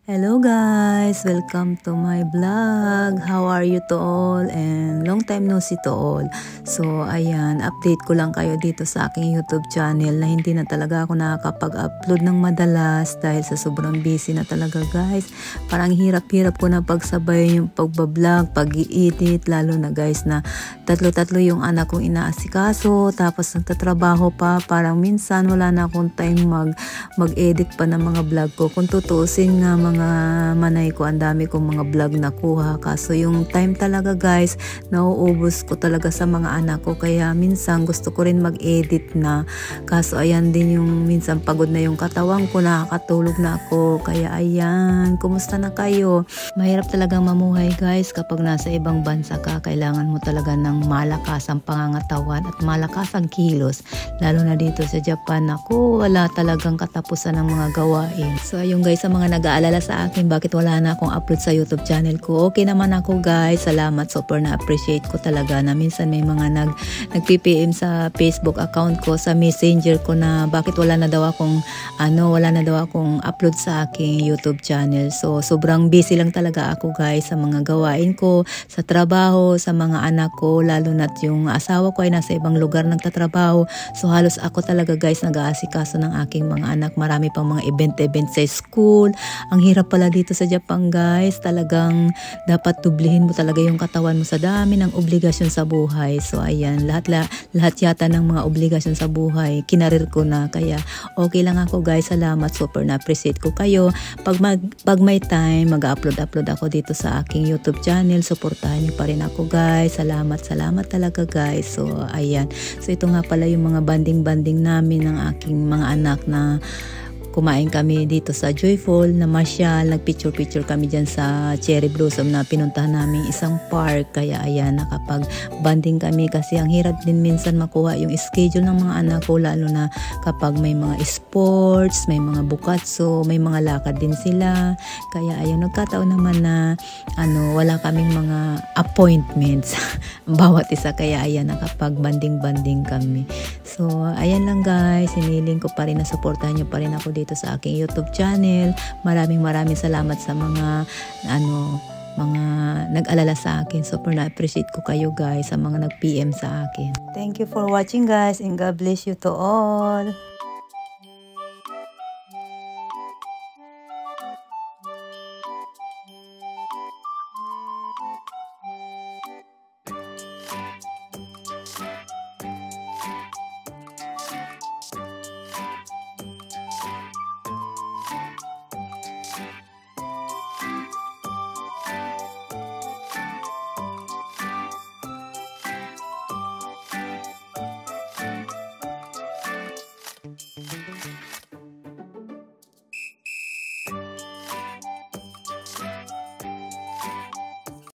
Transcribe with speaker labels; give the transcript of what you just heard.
Speaker 1: Hello guys! Welcome to my vlog. How are you to all? And long time no see to all. So ayan, update ko lang kayo dito sa aking YouTube channel na hindi na talaga ako nakakapag-upload ng madalas dahil sa sobrang busy na talaga guys. Parang hirap-hirap ko na pagsabay yung pagbablog, pag-i-edit, lalo na guys na tatlo-tatlo yung anak kong inaasikaso, tapos nagtatrabaho pa. Parang minsan wala na akong time mag-edit pa ng mga vlog ko. Kung tutuusin nga mga manay ko, ang dami kong mga vlog na kuha, kaso yung time talaga guys nauubos ko talaga sa mga anak ko, kaya minsan gusto ko rin mag-edit na, kaso ayan din yung minsan pagod na yung katawan ko, nakakatulog na ako. Kaya ayan, kumusta na kayo? Mahirap talagang mamuhay guys kapag nasa ibang bansa ka. Kailangan mo talaga ng malakasang pangangatawan at malakasang kilos, lalo na dito sa Japan. Ako, wala talagang katapusan ng mga gawain. So ayun guys, sa mga nag-aalala sa akin bakit wala na akong upload sa YouTube channel ko, okay naman ako guys, salamat, super na-appreciate ko talaga na minsan may mga nag-PPM sa Facebook account ko, sa messenger ko na bakit wala na daw akong upload sa aking YouTube channel. So sobrang busy lang talaga ako guys sa mga gawain ko, sa trabaho, sa mga anak ko, lalo na't yung asawa ko ay nasa ibang lugar nagtatrabaho. So halos ako talaga guys nag-aasikaso ng aking mga anak. Marami pang mga event sa school. Ang hirap pala dito sa Japan guys, talagang dapat dublihin mo talaga yung katawan mo sa dami ng obligasyon sa buhay. So ayan, lahat yata ng mga obligasyon sa buhay kinarir ko na, kaya okay lang ako guys, salamat, super na-appreciate ko kayo. Pag may time, mag-upload ako dito sa aking YouTube channel. Suportahan niyo pa rin ako guys, salamat talaga guys. So ayan, so ito nga pala yung mga banding namin ng aking mga anak na kumain kami dito sa Joyful na Marshall. Nagpicture kami dyan sa Cherry Blossom na pinuntahan namin isang park. Kaya ayan, nakapag-banding kami kasi ang hirap din minsan makuha yung schedule ng mga anak ko, lalo na kapag may mga sports, may mga bukatso, may mga lakad din sila. Kaya ayun, nagkataon naman na wala kaming mga appointments bawat isa, kaya ayan, nakapag-banding kami. So ayan lang guys, hiniling ko pa rin na suportahan nyo pa rin ako dito sa aking YouTube channel. Maraming salamat sa mga mga nag-alala sa akin. Super na-appreciate ko kayo guys, sa mga nag-PM sa akin. Thank you for watching guys, and God bless you to all.